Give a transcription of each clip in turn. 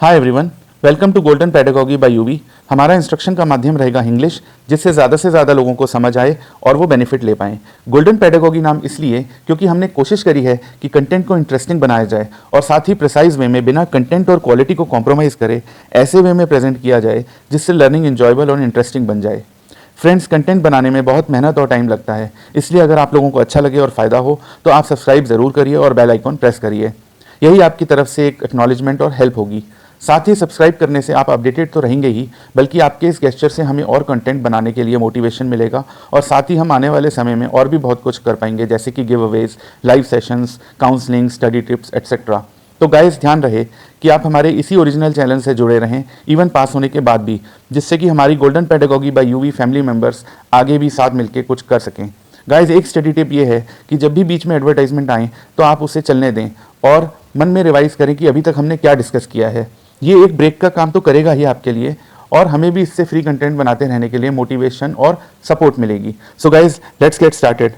Hi everyone, welcome to Golden Pedagogy by UV. हमारा instruction का माध्यम रहेगा इंग्लिश, जिससे ज़्यादा से ज़्यादा लोगों को समझ आए और वो बेनिफिट ले पाएँ। गोल्डन पेडागॉजी नाम इसलिए क्योंकि हमने कोशिश करी है कि कंटेंट को इंटरेस्टिंग बनाया जाए और साथ ही प्रिसाइज वे में बिना कंटेंट और क्वालिटी को कॉम्प्रोमाइज़ करे ऐसे वे में प्रेजेंट किया जाए जिससे लर्निंग इंजॉयबल और इंटरेस्टिंग बन जाए। फ्रेंड्स, कंटेंट बनाने में बहुत मेहनत और टाइम लगता है, इसलिए अगर आप लोगों को अच्छा लगे और फ़ायदा हो तो आप सब्सक्राइब ज़रूर करिए और बेल आइकॉन प्रेस करिए। यही आपकी तरफ से एक एक्नॉलेजमेंट और हेल्प होगी। साथ ही सब्सक्राइब करने से आप अपडेटेड तो रहेंगे ही, बल्कि आपके इस गेस्चर से हमें और कंटेंट बनाने के लिए मोटिवेशन मिलेगा और साथ ही हम आने वाले समय में और भी बहुत कुछ कर पाएंगे, जैसे कि give Awez, live sessions, counselling, study tips etcetera. तो गाइस, ध्यान रहे कि आप हमारे इसी ओरिजिनल चैनल से जुड़े रहें इवन पास होने के बाद भी, जिससे कि हमारी Golden Pedagogy by UV family members आगे भी साथ मिलकर कुछ कर सकें। गाइस, एक स्टडी टिप ये है कि जब भी बीच में एडवर्टाइजमेंट आए तो आप उसे चलने दें और मन में रिवाइज करें कि अभी तक हमने क्या डिस्कस किया है। ये एक ब्रेक का काम तो करेगा ही आपके लिए, और हमें भी इससे फ्री कंटेंट बनाते रहने के लिए मोटिवेशन और सपोर्ट मिलेगी। So guys, let's get started.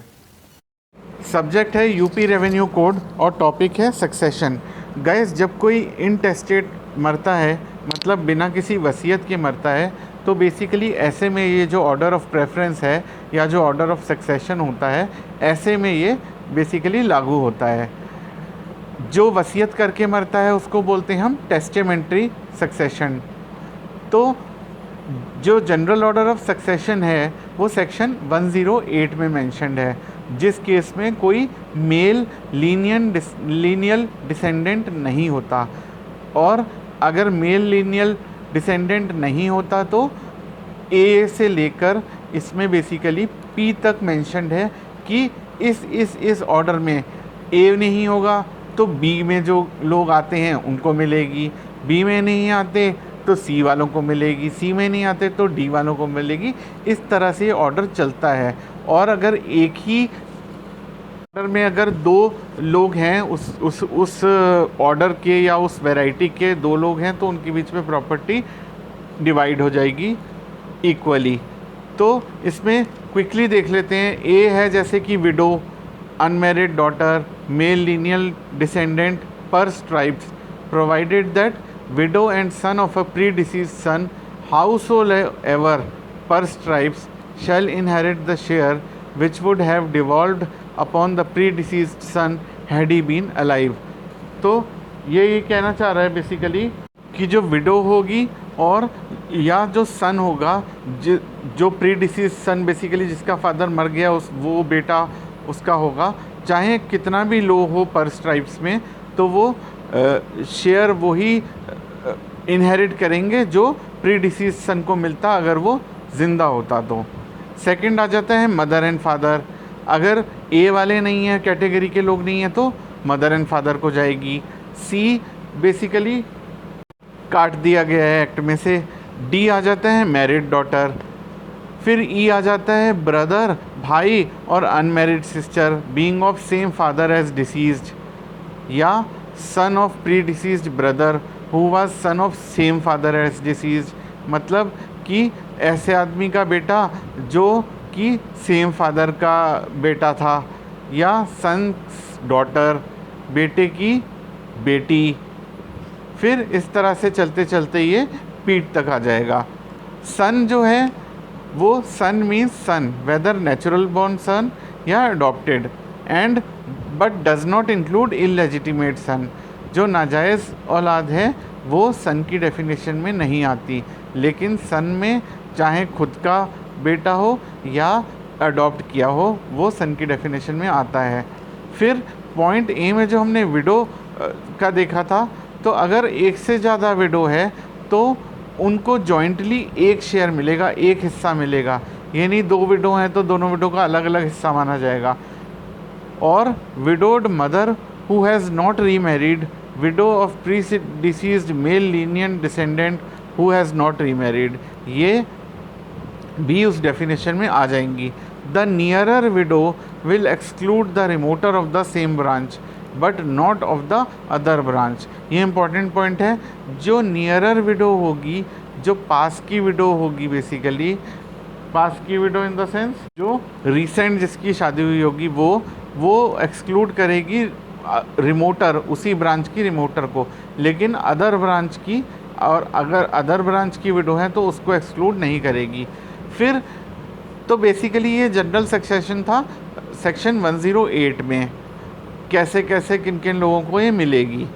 Subject है यूपी रेवेन्यू कोड और टॉपिक है सक्सेशन। गाइज, जब कोई इनटेस्टेड मरता है, मतलब बिना किसी वसीयत के मरता है, तो बेसिकली ऐसे में ये जो ऑर्डर ऑफ प्रेफरेंस है या जो ऑर्डर ऑफ सक्सेशन होता है, ऐसे में ये बेसिकली लागू होता है। जो वसीयत करके मरता है उसको बोलते हैं हम टेस्टेमेंट्री सक्सेशन। तो जो जनरल ऑर्डर ऑफ सक्सेशन है वो सेक्शन 108 में मेंशन्ड है, जिस केस में कोई मेल लीनियल डिसेंडेंट नहीं होता, और अगर मेल लीनियल डिसेंडेंट नहीं होता तो ए से लेकर इसमें बेसिकली पी तक मेंशन्ड है कि इस ऑर्डर में ए नहीं होगा तो बी में जो लोग आते हैं उनको मिलेगी, बी में नहीं आते तो सी वालों को मिलेगी, सी में नहीं आते तो डी वालों को मिलेगी। इस तरह से ऑर्डर चलता है। और अगर एक ही ऑर्डर में अगर दो लोग हैं, उस ऑर्डर के या उस वैरायटी के दो लोग हैं, तो उनके बीच में प्रॉपर्टी डिवाइड हो जाएगी इक्वली। तो इसमें क्विकली देख लेते हैं। ए है जैसे कि window, unmarried daughter, male lineal descendant per stripes, provided that widow and son of a predeceased son, howsoever per stripes, shall inherit the share which would have devolved upon the predeceased son had he been alive। तो ये कहना चाह रहा है basically कि जो window होगी और या जो सन होगा, जो प्रीडिसीज सन बेसिकली जिसका फादर मर गया, वो बेटा उसका होगा, चाहे कितना भी लो हो पर स्ट्राइप्स में, तो वो शेयर वही इनहेरिट करेंगे जो प्रीडिसीज सन को मिलता अगर वो ज़िंदा होता। तो सेकंड आ जाता है मदर एंड फादर। अगर ए वाले नहीं हैं, कैटेगरी के लोग नहीं हैं, तो मदर एंड फादर को जाएगी। सी बेसिकली काट दिया गया है एक्ट में से। डी आ जाता है मैरिड डॉटर। फिर ई आ जाता है ब्रदर, भाई और unmarried sister being of same father as deceased, या son of predeceased brother who was son of same father as deceased, मतलब कि ऐसे आदमी का बेटा जो कि सेम फादर का बेटा था, या सन डॉटर, बेटे की बेटी। फिर इस तरह से चलते चलते ये पीठ तक आ जाएगा। सन जो है वो son means son, whether natural born son या adopted, and but does not include illegitimate son. जो नाजायज़ औलाद है वो सन की डेफिनेशन में नहीं आती, लेकिन सन में चाहे खुद का बेटा हो या अडॉप्ट किया हो, वो सन की डेफिनेशन में आता है। फिर पॉइंट ए में जो हमने विडो का देखा था, तो अगर एक से ज़्यादा विडो है तो उनको जॉइंटली एक शेयर मिलेगा, एक हिस्सा मिलेगा। ये नहीं दो विडो हैं तो दोनों विडो का अलग अलग हिस्सा माना जाएगा। और widowed mother who has not remarried, widow of predeceased male lineal descendant who has not remarried, ये भी उस डेफिनेशन में आ जाएंगी। The nearer widow will exclude the remoter of the same branch but not of the other branch. ये important point है। जो nearer window होगी, जो पास की विडो होगी, बेसिकली पास की विडो इन द सेंस जो रिसेंट जिसकी शादी हुई होगी, वो एक्सक्लूड करेगी रिमोटर, उसी ब्रांच की रिमोटर को, लेकिन अदर ब्रांच की, और अगर अदर ब्रांच की विडो है तो उसको एक्सक्लूड नहीं करेगी। फिर तो बेसिकली ये जनरल सक्सेशन था सेक्शन 108 में, कैसे कैसे किन किन लोगों को ये मिलेगी।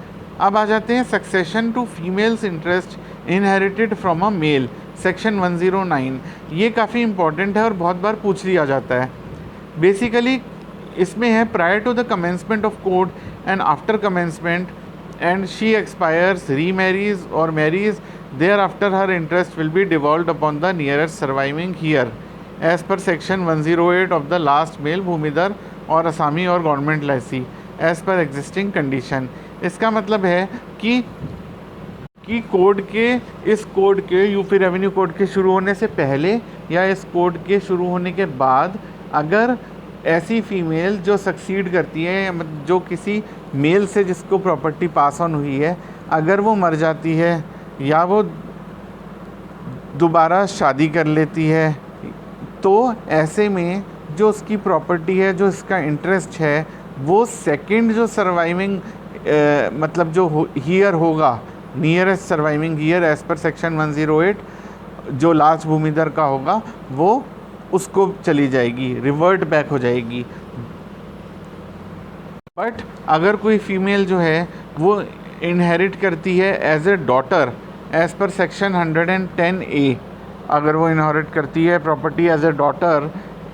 अब आ जाते हैं succession to females interest inherited from a male, section 109। ये काफ़ी इंपॉर्टेंट है और बहुत बार पूछ लिया जाता है। बेसिकली इसमें है prior to the commencement of code and after commencement and she expires, remarries और marries, thereafter her interest will be devolved upon the nearest surviving heir as per section 108 of the last male bhumidhar और असामी और government लैसी as per existing condition. इसका मतलब है कि code के, इस कोड के, यूपी रेवेन्यू कोड के शुरू होने से पहले या इस कोड के शुरू होने के बाद अगर ऐसी फीमेल जो सक्सीड करती है, जो किसी मेल से जिसको प्रॉपर्टी पास ऑन हुई है, अगर वो मर जाती है या वो दोबारा शादी कर लेती है, तो ऐसे में जो उसकी प्रॉपर्टी है, जो इसका इंटरेस्ट है, वो सेकंड जो सर्वाइविंग मतलब जो हीयर होगा, nearest surviving heir as per section 108, जो लास्ट भूमिधर का होगा, वो उसको चली जाएगी, रिवर्ट बैक हो जाएगी। बट अगर कोई फीमेल जो है वो इनहेरिट करती है as a daughter as per section 110A, अगर वो इनहेरिट करती है प्रॉपर्टी एज ए डॉटर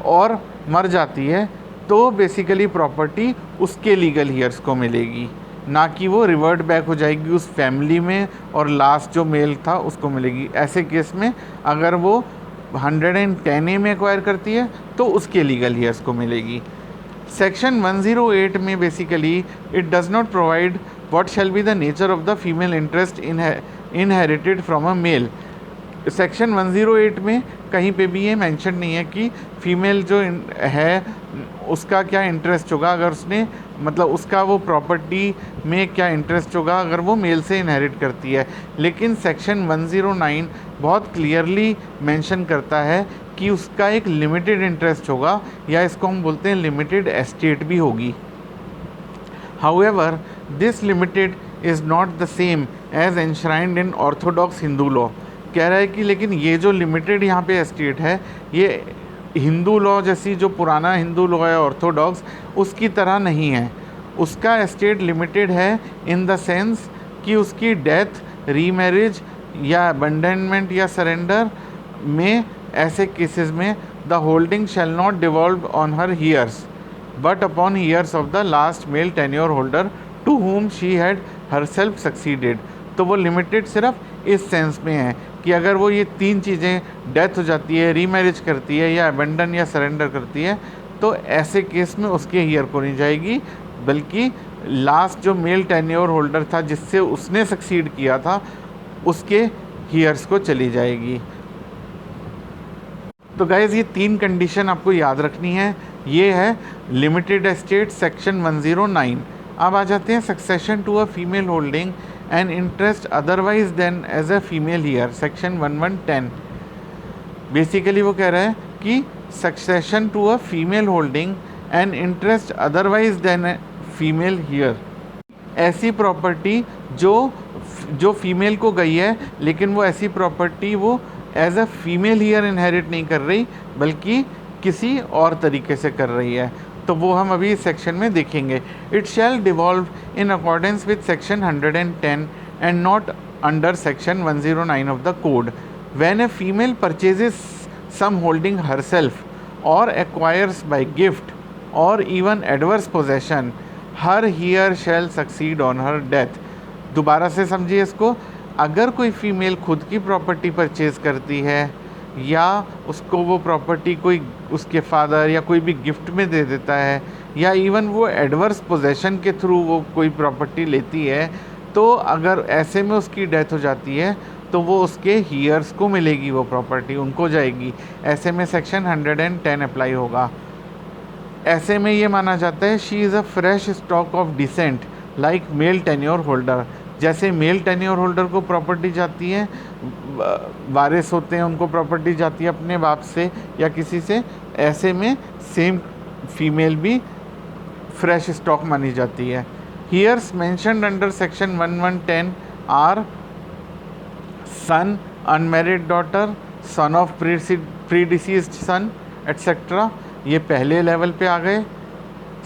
और मर जाती है, तो बेसिकली प्रॉपर्टी उसके लीगल हीयर्स को मिलेगी, ना कि वो रिवर्ट बैक हो जाएगी उस फैमिली में और लास्ट जो मेल था उसको मिलेगी। ऐसे केस में अगर वो 110A में एक्वायर करती है तो उसके लीगल हीयर्स को मिलेगी। सेक्शन 108 में basically it does not provide what shall be the nature of the female interest inherited from a male. Section 108 में कहीं पे भी ये मेंशन नहीं है कि फीमेल जो है उसका क्या इंटरेस्ट होगा, अगर उसने मतलब उसका वो प्रॉपर्टी में क्या इंटरेस्ट होगा अगर वो मेल से इनहेरिट करती है। लेकिन सेक्शन 109 बहुत क्लियरली मेंशन करता है कि उसका एक लिमिटेड इंटरेस्ट होगा, या इसको हम बोलते हैं लिमिटेड एस्टेट भी होगी। However this limited is not the same as enshrined in orthodox Hindu law. कह रहा है कि लेकिन ये जो लिमिटेड यहाँ पे एस्टेट है, ये हिंदू लॉ जैसी जो पुराना हिंदू लॉ है ऑर्थोडॉक्स, उसकी तरह नहीं है। उसका एस्टेट लिमिटेड है इन द सेंस कि उसकी डेथ, रीमैरिज या अबंडनमेंट या सरेंडर में, ऐसे केसेस में the holding shall not devolve on her heirs but upon heirs of the last male tenure holder to whom she had herself succeeded। तो वो लिमिटेड सिर्फ इस सेंस में है कि अगर वो ये तीन चीज़ें, डेथ हो जाती है, रीमैरिज करती है या अबेंडन या सरेंडर करती है, तो ऐसे केस में उसके हीयर को नहीं जाएगी, बल्कि लास्ट जो मेल टेन्योर होल्डर था जिससे उसने सक्सीड किया था, उसके हीयर्स को चली जाएगी। तो गाइज़ ये तीन कंडीशन आपको याद रखनी है। ये है लिमिटेड एस्टेट सेक्शन 109। अब आ जाते हैं succession to a female holding and interest otherwise than as a female heir, section 1110। Basically वो कह रहा है कि succession to a female holding and interest otherwise than female heir, ऐसी प्रॉपर्टी जो फीमेल को गई है, लेकिन वो ऐसी प्रॉपर्टी वो as a female heir inherit नहीं कर रही, बल्कि किसी और तरीके से कर रही है, तो वो हम अभी इस सेक्शन में देखेंगे। It shall devolve in accordance with section 110 and not under section 109 of the code. When a female purchases some holding herself और एक्वायर्स बाय गिफ्ट और even adverse possession, her heir shall succeed on her death. दोबारा से समझिए इसको, अगर कोई female खुद की प्रॉपर्टी परचेज करती है या उसको वो प्रॉपर्टी कोई उसके फादर या कोई भी गिफ्ट में दे देता है, या इवन वो एडवर्स पोजेशन के थ्रू वो कोई प्रॉपर्टी लेती है, तो अगर ऐसे में उसकी डेथ हो जाती है तो वो उसके हीयर्स को मिलेगी, वो प्रॉपर्टी उनको जाएगी। ऐसे में सेक्शन 110 अप्लाई होगा। ऐसे में ये माना जाता है she is a fresh stock of descent like male tenure holder. जैसे मेल टेन्योर होल्डर को प्रॉपर्टी जाती है, वारिस होते हैं उनको प्रॉपर्टी जाती है अपने बाप से या किसी से, ऐसे में सेम फीमेल भी फ्रेश स्टॉक मानी जाती है। Heirs mentioned under section 1110 are son, unmarried daughter, son of predeceased son, etc. ये पहले लेवल पे आ गए।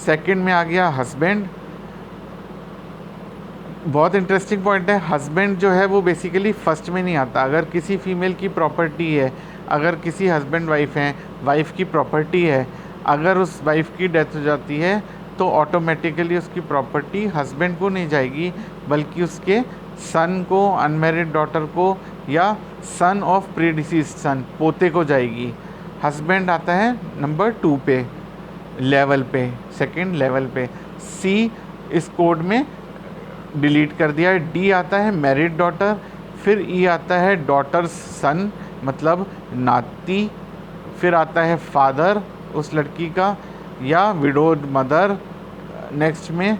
सेकंड में आ गया हस्बैंड। बहुत इंटरेस्टिंग पॉइंट है, हस्बैंड जो है वो बेसिकली फर्स्ट में नहीं आता। अगर किसी फीमेल की प्रॉपर्टी है, अगर किसी हस्बैंड वाइफ हैं, वाइफ की प्रॉपर्टी है, अगर उस वाइफ की डेथ हो जाती है तो ऑटोमेटिकली उसकी प्रॉपर्टी हस्बैंड को नहीं जाएगी, बल्कि उसके सन को, अनमैरिड डॉटर को, या सन ऑफ प्रीडिसीज्ड सन, पोते को जाएगी। हस्बैंड आता है नंबर 2 पे, लेवल पे, सेकंड लेवल पे। सी इस कोड में डिलीट कर दिया है। डी आता है मैरिड डॉटर, फिर ई आता है डॉटर्स सन, मतलब नाती, फिर आता है फादर उस लड़की का, या विडोड मदर नेक्स्ट में,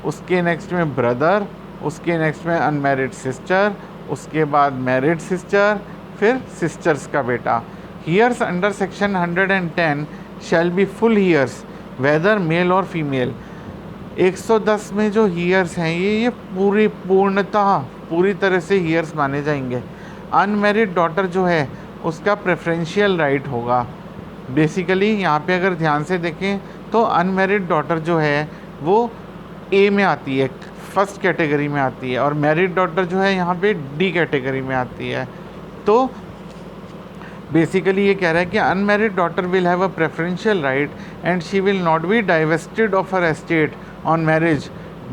उसके नेक्स्ट में ब्रदर, उसके नेक्स्ट में अनमैरिड सिस्टर, उसके बाद मैरिड सिस्टर, फिर सिस्टर्स का बेटा। Heirs under section 110 shall be full heirs whether male और फीमेल। 110 में जो हीयर्स हैं ये पूरी तरह से हीयर्स माने जाएंगे। अनमैरिड डॉटर जो है उसका प्रेफरेंशियल राइट होगा। बेसिकली यहाँ पे अगर ध्यान से देखें तो अनमैरिड डॉटर जो है वो ए में आती है, फर्स्ट कैटेगरी में आती है, और मैरिड डॉटर जो है यहाँ पे डी कैटेगरी में आती है। तो बेसिकली ये कह रहा है कि unmarried daughter will have a preferential right and she will not be divested of her estate on marriage,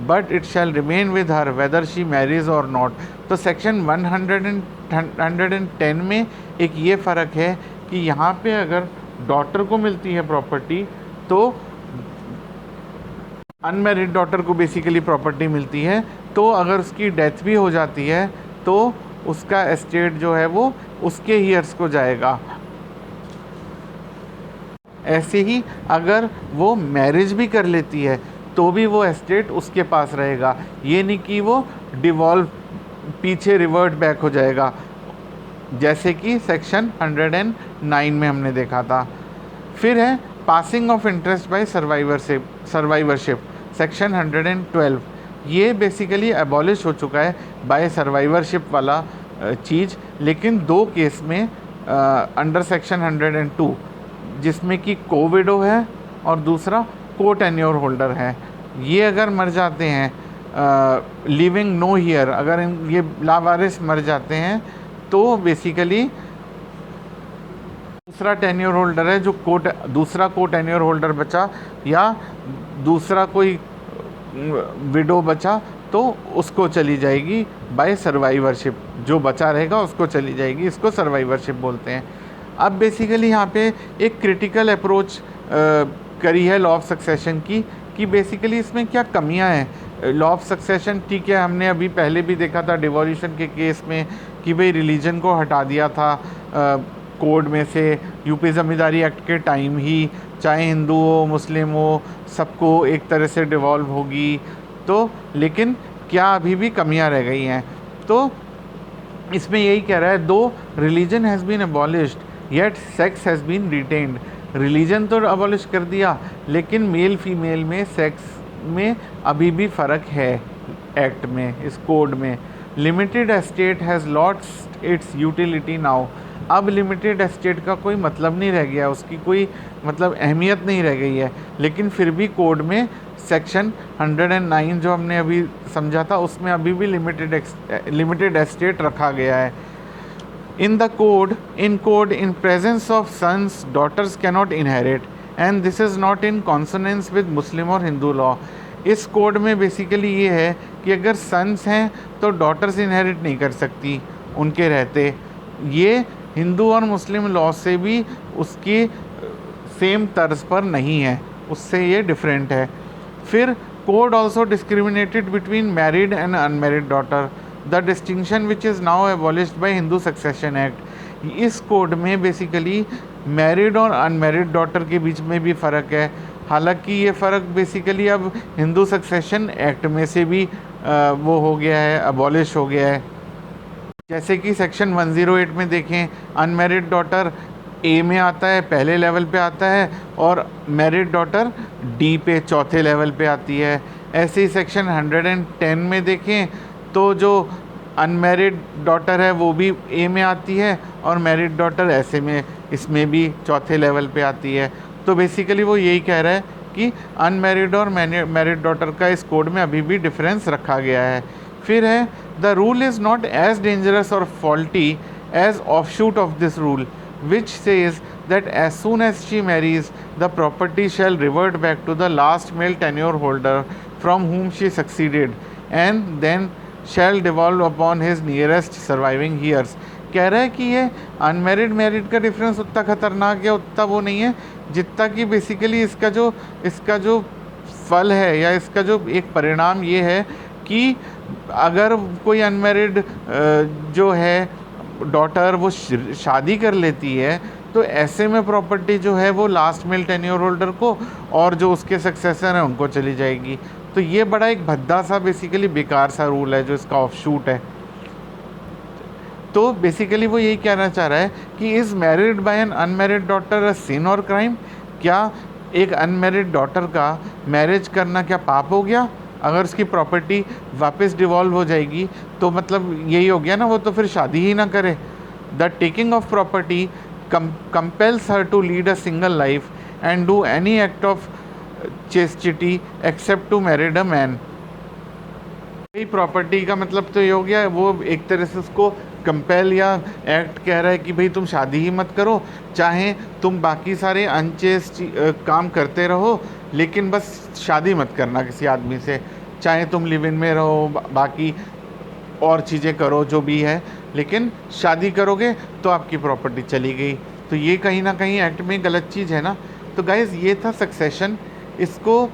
but it shall remain with her whether she marriage और नॉट। तो सेक्शन 110 में एक ये फ़र्क है कि यहाँ पे अगर डॉटर को मिलती है प्रॉपर्टी तो अनमैरिड डॉटर को बेसिकली प्रॉपर्टी मिलती है, तो अगर उसकी डेथ भी हो जाती है तो उसका एस्टेट जो है वो उसके हीयर्स को जाएगा। ऐसे ही अगर वो मैरिज भी कर लेती है तो भी वो एस्टेट उसके पास रहेगा, ये नहीं कि वो डिवॉल्व पीछे रिवर्ट बैक हो जाएगा, जैसे कि सेक्शन 109 में हमने देखा था। फिर है passing of interest by survivorship, section 112। ये बेसिकली एबॉलिश हो चुका है बाय सर्वाइवरशिप वाला चीज़, लेकिन 2 केस में अंडर सेक्शन 102, जिसमें कि कोविडो है और दूसरा को टेन्योर होल्डर है। ये अगर मर जाते हैं लिविंग नो हियर, अगर ये लावारिस मर जाते हैं तो बेसिकली दूसरा टेन्योर होल्डर है जो दूसरा को टेन्योर होल्डर बचा या दूसरा कोई विडो बचा तो उसको चली जाएगी बाय सर्वाइवरशिप, जो बचा रहेगा उसको चली जाएगी, इसको सर्वाइवरशिप बोलते हैं। अब बेसिकली यहाँ पे एक क्रिटिकल अप्रोच करी है लॉ ऑफ सक्सेशन की, कि बेसिकली इसमें क्या कमियां हैं। लॉ ऑफ सक्सेशन ठीक है, हमने अभी पहले भी देखा था डिवोल्यूशन के केस में कि भाई रिलीजन को हटा दिया था कोड में से, यूपी ज़मींदारी एक्ट के टाइम ही, चाहे हिंदू हो मुस्लिम हो सबको एक तरह से डिवॉल्व होगी। तो लेकिन क्या अभी भी कमियां रह गई हैं, तो इसमें यही कह रहा है, though religion has been abolished yet sex has been retained. Religion तो अबॉलिश कर दिया, लेकिन मेल फीमेल में सेक्स में अभी भी फ़र्क है एक्ट में, इस कोड में। Limited estate has lost its utility now. अब लिमिटेड एस्टेट का कोई मतलब नहीं रह गया, उसकी कोई मतलब अहमियत नहीं रह गई है, लेकिन फिर भी कोड में सेक्शन 109 जो हमने अभी समझा था उसमें अभी भी लिमिटेड एस्टेट रखा गया है। In code, in presence of sons, daughters cannot inherit, and this is not in consonance with Muslim और हिंदू लॉ। इस कोड में बेसिकली ये है कि अगर सन्स हैं तो डॉटर्स इनहेरिट नहीं कर सकती उनके रहते। ये हिंदू और मुस्लिम लॉ से भी उसकी सेम तर्ज पर नहीं है, उससे ये डिफरेंट है। फिर code also discriminated between married and unmarried daughter, the distinction which is now abolished by Hindu succession act. इस कोड में बेसिकली मैरिड और अनमैरिड डॉटर के बीच में भी फ़र्क है, हालांकि ये फ़र्क बेसिकली अब हिंदू सक्सेशन एक्ट में से भी वो हो गया है, अबॉलिश हो गया है। जैसे कि सेक्शन 108 में देखें, अनमैरिड डॉटर ए में आता है, पहले लेवल पे आता है, और मैरिड डॉटर डी पे चौथे लेवल पे आती है। ऐसे ही सेक्शन 110 में देखें तो जो अनमैरिड डॉटर है वो भी ए में आती है और मैरिड डॉटर ऐसे में इसमें भी चौथे लेवल पे आती है। तो बेसिकली वो यही कह रहा है कि अनमैरिड और मैरिड डॉटर का इस कोड में अभी भी डिफरेंस रखा गया है। फिर है the rule is not as dangerous और faulty as offshoot of this rule which says that as soon as she marries, the property shall revert back to the last male tenure holder from whom she succeeded and then shall devolve upon his nearest surviving heirs। कह रहा है कि ये unmarried married का difference उतना खतरनाक या उतना वो नहीं है जितना कि बेसिकली इसका जो फल है या इसका जो एक परिणाम ये है कि अगर कोई अनमैरिड जो है डॉटर वो शादी कर लेती है तो ऐसे में प्रॉपर्टी जो है वो लास्ट मेल टेन्योर होल्डर को और जो उसके सक्सेसर हैं उनको चली जाएगी। तो ये बड़ा एक भद्दा सा बेसिकली बेकार सा रूल है जो इसका ऑफशूट है। तो बेसिकली वो यही कहना चाह रहा है कि is married by an unmarried daughter a sin और क्राइम। क्या एक अनमैरिड डॉटर का मैरिज करना क्या पाप हो गया? अगर उसकी प्रॉपर्टी वापस डिवॉल्व हो जाएगी तो मतलब यही हो गया ना, वो तो फिर शादी ही ना करे। The taking of property compels her to lead a single life and do any act of chastity except to marry a man। Property का मतलब तो ये हो गया, वो एक तरह से उसको कंपेल या एक्ट कह रहा है कि भाई तुम शादी ही मत करो, चाहे तुम बाकी सारे अनचेस्ट काम करते रहो लेकिन बस शादी मत करना किसी आदमी से, चाहे तुम लिव इन में रहो बाकी और चीज़ें करो जो भी है, लेकिन शादी करोगे तो आपकी प्रॉपर्टी चली गई। तो ये कहीं ना कहीं एक्ट में गलत चीज़ है ना। तो गाइज़ ये था सक्सेशन, इसको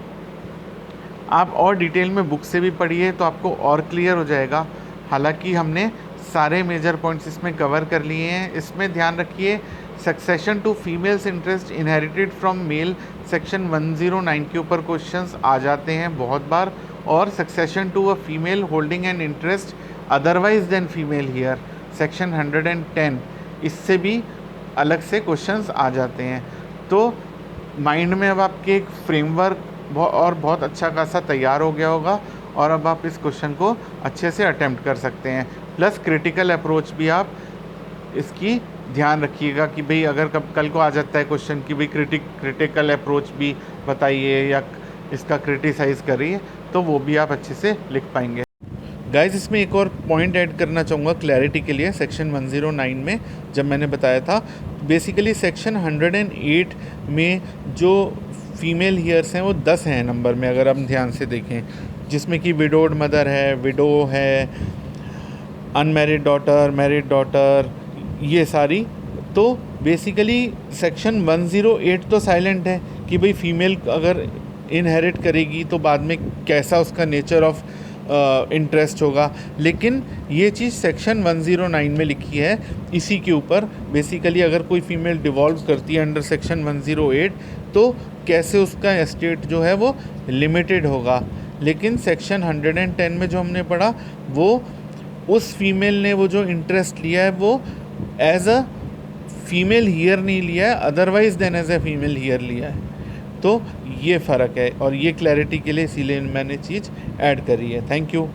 आप और डिटेल में बुक से भी पढ़िए तो आपको और क्लियर हो जाएगा। हालांकि हमने सारे मेजर पॉइंट्स इसमें कवर कर लिए हैं। इसमें ध्यान रखिए succession to females interest inherited from male section 109 के ऊपर क्वेश्चंस आ जाते हैं बहुत बार, और succession to a female holding an interest otherwise than female heir section 110, इससे भी अलग से क्वेश्चंस आ जाते हैं। तो माइंड में अब आपके एक फ्रेमवर्क और बहुत अच्छा खासा तैयार हो गया होगा और अब आप इस क्वेश्चन को अच्छे से अटेम्प्ट कर सकते हैं। प्लस क्रिटिकल अप्रोच भी आप इसकी ध्यान रखिएगा कि भाई अगर कल को आ जाता है क्वेश्चन कि भाई क्रिटिकल अप्रोच भी बताइए या इसका क्रिटिसाइज़ करिए तो वो भी आप अच्छे से लिख पाएंगे। गाइस इसमें एक और पॉइंट ऐड करना चाहूँगा क्लैरिटी के लिए। सेक्शन 109 में जब मैंने बताया था बेसिकली सेक्शन 108 में जो फीमेल हीयर्स हैं वो 10 हैं नंबर में अगर हम ध्यान से देखें, जिसमें कि विडोड मदर है, विडो है, अनमैरिड डॉटर, मैरिड डॉटर, ये सारी। तो बेसिकली सेक्शन 108 तो साइलेंट है कि भाई फीमेल अगर इनहेरिट करेगी तो बाद में कैसा उसका नेचर ऑफ इंटरेस्ट होगा, लेकिन ये चीज़ सेक्शन 109 में लिखी है इसी के ऊपर। बेसिकली अगर कोई फीमेल डिवॉल्व करती है अंडर सेक्शन 108 तो कैसे उसका एस्टेट जो है वो लिमिटेड होगा। लेकिन सेक्शन 110 में जो हमने पढ़ा वो उस फीमेल ने वो जो इंटरेस्ट लिया है वो एज अ फीमेल हीयर नहीं लिया है, otherwise than as a female heir लिया है। तो ये फ़र्क है और ये क्लैरिटी के लिए इसीलिए मैंने चीज़ ऐड करी है। Thank you.